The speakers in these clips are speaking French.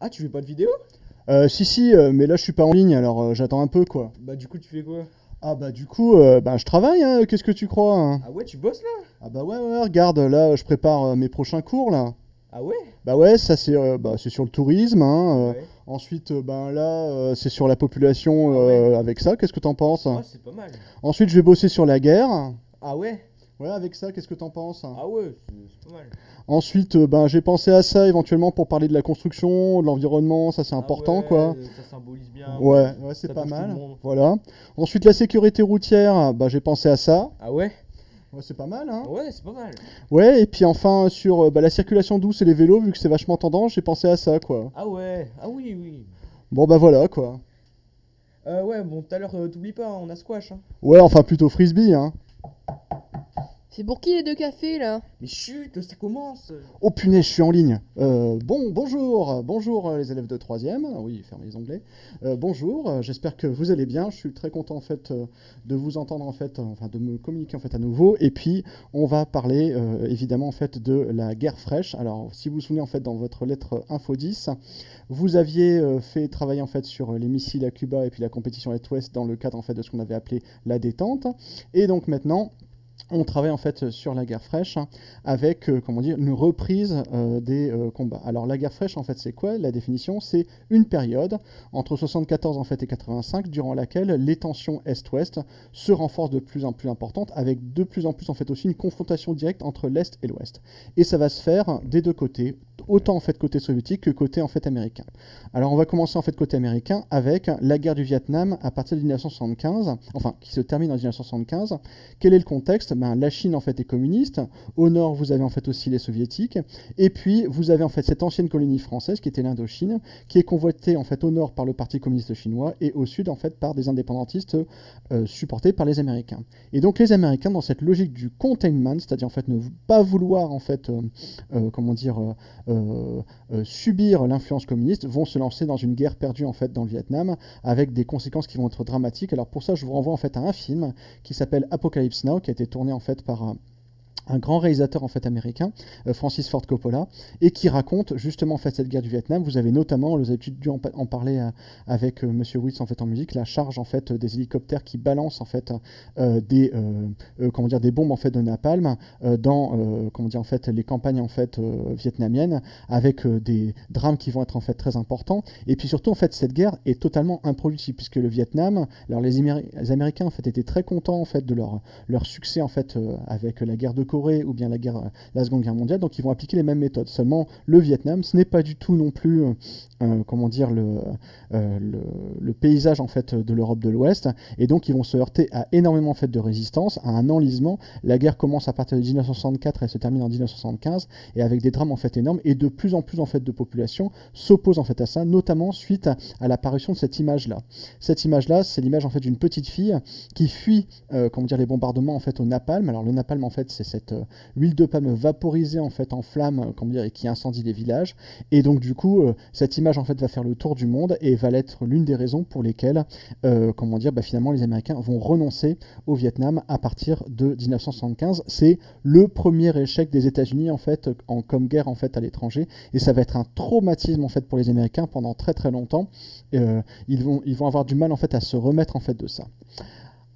Ah, tu fais pas de vidéo? Si, mais là je suis pas en ligne, alors j'attends un peu quoi. Bah du coup tu fais quoi? Ah bah du coup, bah je travaille, hein, qu'est-ce que tu crois hein. Ah ouais, tu bosses là? Ah bah ouais, regarde, là je prépare mes prochains cours là. Ah ouais? Bah ouais, ça c'est sur le tourisme, hein. Ouais. Ensuite, ben là c'est sur la population Ah ouais? avec ça, qu'est-ce que t'en penses? Ouais, c'est pas mal. Ensuite je vais bosser sur la guerre. Ah ouais? Ouais, avec ça, qu'est-ce que t'en penses? Ah ouais, c'est pas mal. Ensuite, ben j'ai pensé à ça éventuellement pour parler de la construction, de l'environnement, ça c'est Ah important quoi. ouais, ça symbolise bien, Ouais, ouais, c'est ça pas touche tout le mal. monde. Voilà. Ensuite, la sécurité routière, bah, j'ai pensé à ça. Ah ouais? Ouais, c'est pas mal, hein. Ouais, c'est pas mal. Ouais, et puis enfin, sur bah, la circulation douce et les vélos, vu que c'est vachement tendance, j'ai pensé à ça, quoi. Ah ouais, ah oui, oui. Bon, bah voilà, quoi. Ouais, bon, tout à l'heure, t'oublies pas, hein, on a squash, hein. Ouais, enfin, plutôt frisbee, hein. C'est pour qui les deux cafés là? Mais chut, ça commence. Oh punaise, je suis en ligne. Bonjour les élèves de 3e. Oui, fermez les onglets. Bonjour, j'espère que vous allez bien. Je suis très content en fait de vous entendre en fait, enfin de me communiquer en fait à nouveau. Et puis on va parler évidemment en fait de la guerre fraîche. Alors si vous vous souvenez en fait dans votre lettre Info 10, vous aviez fait travailler en fait sur les missiles à Cuba et puis la compétition Est-Ouest dans le cadre en fait de ce qu'on avait appelé la détente. Et donc maintenant on travaille en fait sur la guerre fraîche hein, avec comment dire, une reprise des combats. Alors la guerre fraîche en fait c'est quoi? La définition c'est une période entre 74 en fait et 85 durant laquelle les tensions Est-Ouest se renforcent de plus en plus importantes avec de plus en plus en fait aussi une confrontation directe entre l'Est et l'Ouest. Et ça va se faire des deux côtés, autant en fait côté soviétique que côté en fait américain. Alors on va commencer en fait côté américain avec la guerre du Vietnam à partir de 1975, enfin qui se termine en 1975. Quel est le contexte? Ben, la Chine en fait est communiste, au nord vous avez en fait aussi les soviétiques, et puis vous avez en fait cette ancienne colonie française qui était l'Indochine, qui est convoitée en fait au nord par le parti communiste chinois et au sud en fait par des indépendantistes supportés par les Américains. Et donc les Américains dans cette logique du containment, c'est-à-dire en fait ne pas vouloir en fait comment dire subir l'influence communiste, vont se lancer dans une guerre perdue en fait dans le Vietnam avec des conséquences qui vont être dramatiques. Alors pour ça je vous renvoie en fait à un film qui s'appelle Apocalypse Now, qui a été tourné en fait par un grand réalisateur en fait américain, Francis Ford Coppola, et qui raconte justement en fait cette guerre du Vietnam. Vous avez notamment, vous avez dû en parler avec Monsieur Witz en fait en musique, la charge en fait des hélicoptères qui balancent en fait comment dire, des bombes en fait de napalm dans comment dire en fait les campagnes en fait vietnamiennes avec des drames qui vont être en fait très importants. Et puis surtout en fait cette guerre est totalement improductive puisque le Vietnam, alors les Américains en fait étaient très contents en fait de leur succès en fait avec la guerre de Corée ou bien la Seconde Guerre mondiale, donc ils vont appliquer les mêmes méthodes. Seulement, le Vietnam, ce n'est pas du tout non plus, comment dire, le paysage en fait de l'Europe de l'Ouest, et donc ils vont se heurter à énormément en fait de résistance, à un enlisement. La guerre commence à partir de 1964 et se termine en 1975, et avec des drames en fait énormes, et de plus en plus en fait de population s'oppose en fait à ça, notamment suite à l'apparition de cette image-là. Cette image-là, c'est l'image en fait d'une petite fille qui fuit, comment dire, les bombardements en fait au napalm. Alors le napalm en fait c'est cette huile de palme vaporisée en fait en flamme, comment dire, et qui incendie les villages. Et donc du coup, cette image en fait va faire le tour du monde et va être l'une des raisons pour lesquelles, comment dire, bah, finalement les Américains vont renoncer au Vietnam à partir de 1975. C'est le premier échec des États-Unis en fait comme guerre en fait à l'étranger, et ça va être un traumatisme en fait pour les Américains pendant très très longtemps. Ils vont avoir du mal en fait à se remettre en fait de ça.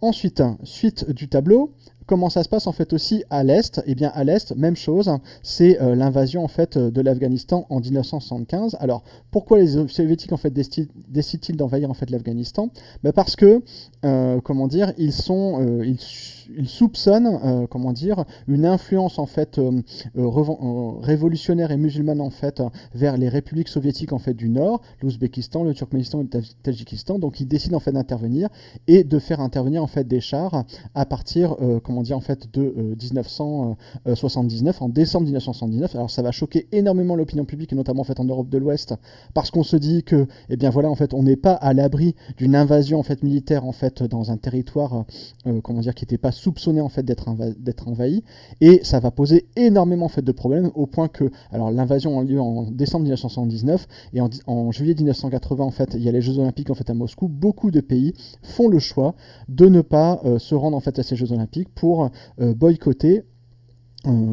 Ensuite, suite du tableau, comment ça se passe en fait aussi à l'Est? Eh bien à l'Est, même chose, c'est l'invasion en fait de l'Afghanistan en 1975. Alors pourquoi les Soviétiques en fait décident-ils d'envahir en fait l'Afghanistan? Ben parce que comment dire, ils soupçonnent comment dire, une influence en fait révolutionnaire et musulmane en fait vers les républiques soviétiques en fait du Nord, l'Ouzbékistan, le Turkménistan et le Tadjikistan. Donc ils décident en fait d'intervenir et de faire intervenir en fait des chars à partir comment dire en fait de 1979, en décembre 1979. Alors ça va choquer énormément l'opinion publique et notamment en fait en Europe de l'Ouest, parce qu'on se dit que eh bien voilà en fait on n'est pas à l'abri d'une invasion en fait militaire en fait dans un territoire comment dire qui n'était pas soupçonné en fait d'être envahi, et ça va poser énormément en fait de problèmes au point que alors l'invasion a lieu en décembre 1979 et en juillet 1980 en fait il y a les Jeux Olympiques en fait à Moscou. Beaucoup de pays font le choix de ne pas se rendre en fait à ces Jeux Olympiques pour boycotter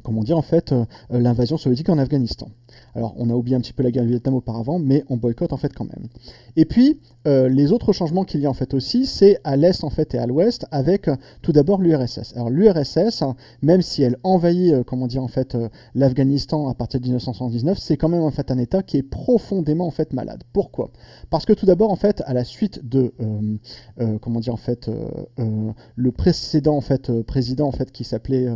comment dire en fait l'invasion soviétique en Afghanistan. Alors on a oublié un petit peu la guerre du Vietnam auparavant, mais on boycotte en fait quand même. Et puis les autres changements qu'il y a en fait aussi, c'est à l'est en fait et à l'ouest avec tout d'abord l'URSS. Alors l'URSS, même si elle envahit comment dire en fait l'Afghanistan à partir de 1979, c'est quand même en fait un État qui est profondément en fait malade. Pourquoi? Parce que tout d'abord en fait à la suite de comment dire en fait le précédent en fait président en fait qui s'appelait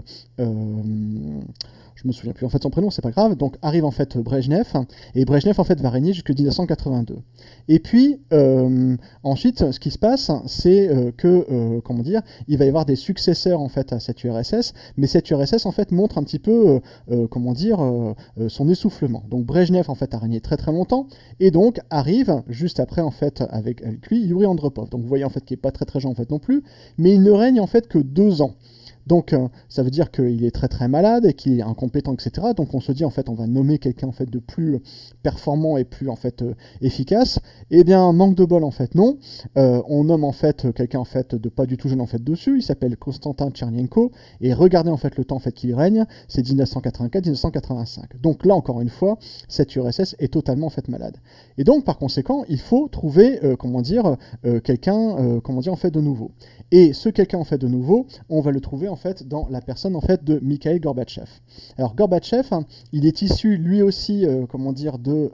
je me souviens plus en fait son prénom, c'est pas grave. Donc arrive en fait Brejnev, et Brejnev en fait va régner jusqu'en 1982. Et puis ensuite, ce qui se passe, c'est que comment dire, il va y avoir des successeurs en fait à cette URSS, mais cette URSS en fait montre un petit peu comment dire son essoufflement. Donc Brejnev en fait a régné très très longtemps, et donc arrive juste après en fait avec lui Yuri Andropov. Donc vous voyez en fait qu'il est pas très très jeune en fait non plus, mais il ne règne en fait que 2 ans. Donc ça veut dire qu'il est très très malade et qu'il est incompétent, etc. Donc on se dit en fait on va nommer quelqu'un en fait de plus performant et plus en fait efficace. Eh bien manque de bol en fait non. On nomme en fait quelqu'un en fait de pas du tout jeune en fait dessus. Il s'appelle Konstantin Tchernenko et regardez en fait le temps en fait qu'il règne, c'est 1984-1985. Donc là encore une fois cette URSS est totalement en fait malade. Et donc par conséquent il faut trouver comment dire quelqu'un comment dire en fait de nouveau. Et ce quelqu'un en fait de nouveau, on va le trouver en fait dans la personne en fait de Mikhail Gorbatchev. Alors Gorbatchev, il est issu lui aussi comment dire de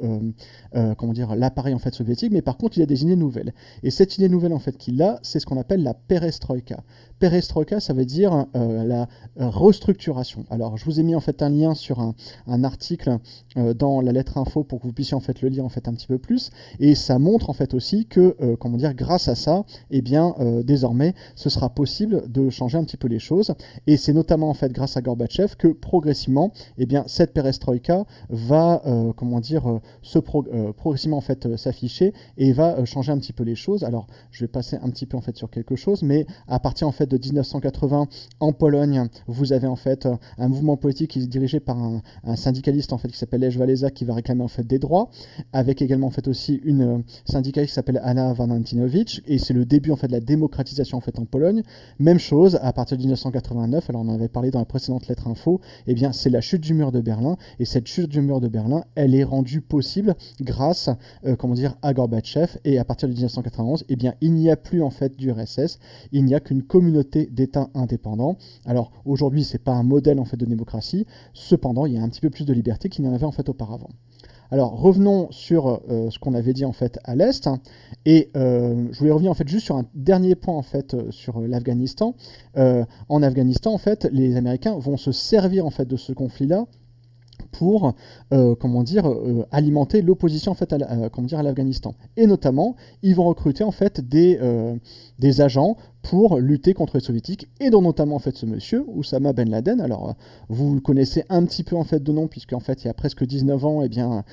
comment dire l'appareil en fait soviétique, mais par contre il a des idées nouvelles. Et cette idée nouvelle en fait qu'il a, c'est ce qu'on appelle la perestroïka. Perestroïka, ça veut dire la restructuration. Alors je vous ai mis en fait un lien sur un article dans la lettre info pour que vous puissiez en fait le lire en fait un petit peu plus. Et ça montre en fait aussi que comment dire grâce à ça, eh bien désormais ce sera possible de changer un petit peu les choses. Et c'est notamment en fait grâce à Gorbatchev que progressivement, eh bien cette perestroïka va comment dire progressivement en fait s'afficher et va changer un petit peu les choses. Alors je vais passer un petit peu en fait sur quelque chose, mais à partir en fait de 1980 en Pologne, vous avez en fait un mouvement politique qui est dirigé par un syndicaliste en fait qui s'appelle Lech Walesa qui va réclamer en fait des droits, avec également en fait aussi une syndicaliste qui s'appelle Anna Valentinowicz, et c'est le début en fait de la démocratisation en fait en Pologne. Même chose à partir de 1989, alors on en avait parlé dans la précédente lettre info, eh bien c'est la chute du mur de Berlin, et cette chute du mur de Berlin, elle est rendue possible grâce comment dire à Gorbatchev, et à partir de 1991, eh bien il n'y a plus en fait d'URSS, il n'y a qu'une communauté d'États indépendants. Alors aujourd'hui c'est pas un modèle en fait de démocratie, cependant il y a un petit peu plus de liberté qu'il n'y en avait en fait auparavant. Alors revenons sur ce qu'on avait dit en fait à l'Est, et je voulais revenir en fait juste sur un dernier point en fait sur l'Afghanistan. En Afghanistan en fait les Américains vont se servir en fait de ce conflit-là pour comment dire alimenter l'opposition en fait comment dire à l'Afghanistan, et notamment ils vont recruter en fait des agents pour lutter contre les soviétiques, et dont notamment en fait ce monsieur Oussama Ben Laden. Alors vous le connaissez un petit peu en fait de nom, puisqu'en fait il y a presque 19 ans, eh bien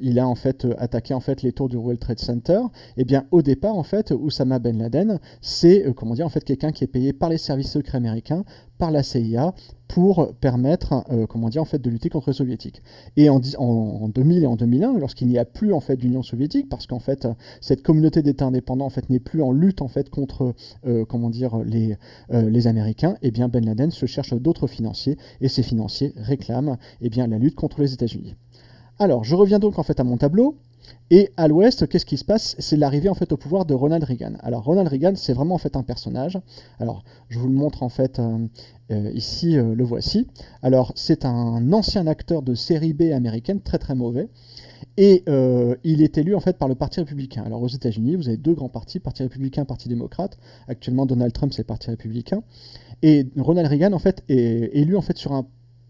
il a en fait attaqué en fait les tours du World Trade Center. Et bien au départ en fait Oussama Ben Laden c'est comment dire en fait quelqu'un qui est payé par les services secrets américains, par la CIA, pour permettre comment dire en fait de lutter contre les soviétiques. Et en 2000 et en 2001, lorsqu'il n'y a plus en fait d'Union soviétique, parce qu'en fait cette communauté d'États indépendants en fait n'est plus en lutte en fait contre comment dire les Américains, et bien Ben Laden se cherche d'autres financiers, et ces financiers réclament et bien la lutte contre les États-Unis. Alors je reviens donc en fait à mon tableau. Et à l'ouest, qu'est-ce qui se passe? C'est l'arrivée en fait au pouvoir de Ronald Reagan. Alors Ronald Reagan, c'est vraiment en fait un personnage. Alors je vous le montre en fait ici, le voici. Alors c'est un ancien acteur de série B américaine, très très mauvais. Et il est élu en fait par le Parti républicain. Alors aux États-Unis, vous avez 2 grands partis, Parti républicain, Parti démocrate. Actuellement, Donald Trump, c'est le Parti républicain. Et Ronald Reagan en fait est élu en fait sur un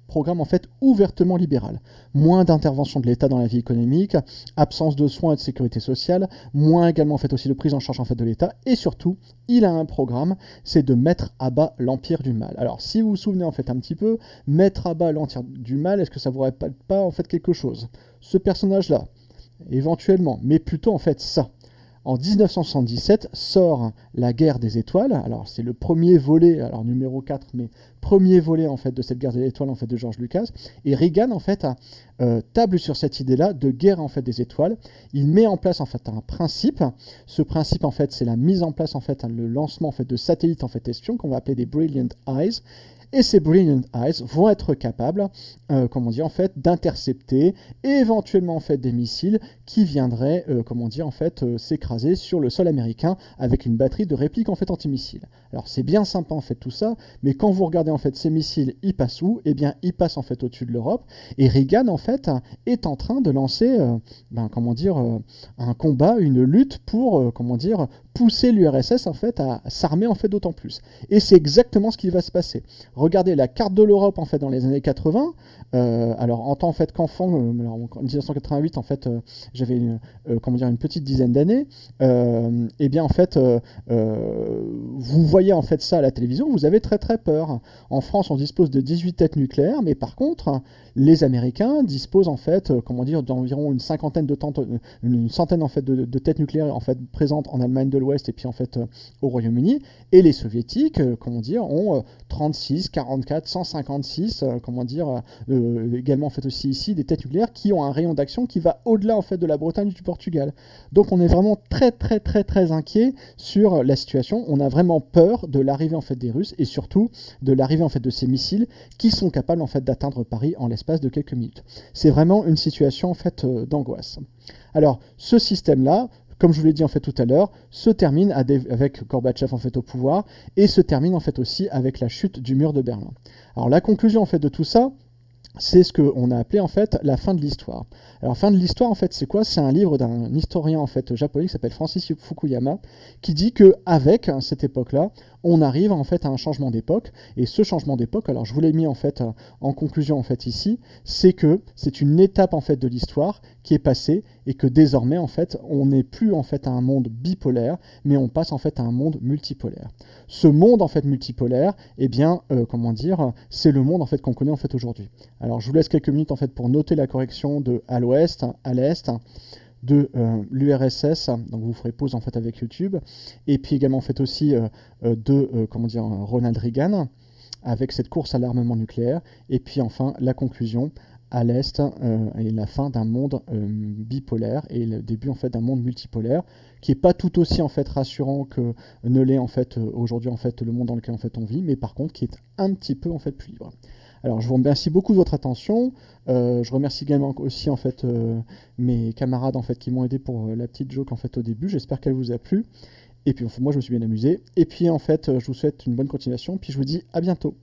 programme en fait ouvertement libéral. Moins d'intervention de l'État dans la vie économique, absence de soins et de sécurité sociale, moins également en fait aussi de prise en charge en fait de l'État, et surtout, il a un programme, c'est de mettre à bas l'empire du mal. Alors si vous vous souvenez en fait un petit peu, mettre à bas l'empire du mal, est-ce que ça vous rappelle pas en fait quelque chose? Ce personnage-là, éventuellement, mais plutôt en fait ça. En 1977 sort La Guerre des Étoiles. Alors c'est le premier volet, alors numéro 4, mais premier volet en fait de cette Guerre des Étoiles en fait de George Lucas. Et Reagan en fait table sur cette idée-là de guerre en fait des étoiles. Il met en place en fait un principe. Ce principe en fait c'est la mise en place en fait le lancement en fait de satellites en fait espions qu'on va appeler des Brilliant Eyes. Et ces Brilliant Eyes vont être capables, comment dire, en fait, d'intercepter éventuellement en fait des missiles qui viendraient, comment dire, en fait, s'écraser sur le sol américain avec une batterie de répliques en fait antimissiles. Alors c'est bien sympa en fait tout ça, mais quand vous regardez en fait ces missiles, ils passent où? Eh bien, ils passent en fait au-dessus de l'Europe. Et Reagan en fait est en train de lancer, comment dire, un combat, une lutte pour, comment dire, pousser l'URSS en fait à s'armer en fait d'autant plus. Et c'est exactement ce qui va se passer. Regardez la carte de l'Europe en fait dans les années 80. Alors en tant en fait qu'enfant, en 1988 en fait, j'avais comment dire, une petite dizaine d'années. Et bien en fait, vous voyez en fait ça à la télévision, vous avez très très peur. En France, on dispose de 18 têtes nucléaires, mais par contre, les Américains disposent en fait, comment dire, d'environ une cinquantaine de une centaine en fait de têtes nucléaires en fait présentes en Allemagne de l'Ouest et puis en fait au Royaume-Uni. Et les Soviétiques, comment dire, ont 36, 44, 156, comment dire, également en fait aussi ici des têtes nucléaires qui ont un rayon d'action qui va au-delà en fait de la Bretagne et du Portugal. Donc on est vraiment très très très très inquiet sur la situation. On a vraiment peur de l'arrivée en fait des Russes et surtout de l'arrivée en fait de ces missiles qui sont capables en fait d'atteindre Paris en l'espace de quelques minutes. C'est vraiment une situation en fait d'angoisse. Alors ce système-là, comme je vous l'ai dit en fait tout à l'heure, se termine avec Gorbatchev en fait au pouvoir et se termine en fait aussi avec la chute du mur de Berlin. Alors la conclusion en fait de tout ça, c'est ce qu'on a appelé en fait la fin de l'histoire. Alors fin de l'histoire en fait c'est quoi? C'est un livre d'un historien en fait japonais qui s'appelle Francis Fukuyama qui dit que avec cette époque-là, on arrive en fait à un changement d'époque et ce changement d'époque, alors je vous l'ai mis en fait en conclusion en fait ici, c'est que c'est une étape en fait de l'histoire qui est passée et que désormais en fait on n'est plus en fait à un monde bipolaire mais on passe en fait à un monde multipolaire. Ce monde en fait multipolaire, eh bien comment dire, c'est le monde en fait qu'on connaît en fait aujourd'hui. Alors je vous laisse quelques minutes en fait pour noter la correction de à l'ouest, à l'est, de l'URSS, donc vous ferez pause en fait avec YouTube, et puis également en fait aussi de comment dire, Ronald Reagan, avec cette course à l'armement nucléaire, et puis enfin la conclusion à l'est et la fin d'un monde bipolaire et le début en fait d'un monde multipolaire qui est pas tout aussi en fait rassurant que ne l'est en fait aujourd'hui en fait le monde dans lequel en fait on vit, mais par contre qui est un petit peu en fait plus libre. Alors je vous remercie beaucoup de votre attention. Je remercie également aussi en fait mes camarades en fait qui m'ont aidé pour la petite joke en fait au début. J'espère qu'elle vous a plu. Et puis moi je me suis bien amusé. Et puis en fait je vous souhaite une bonne continuation. Puis je vous dis à bientôt.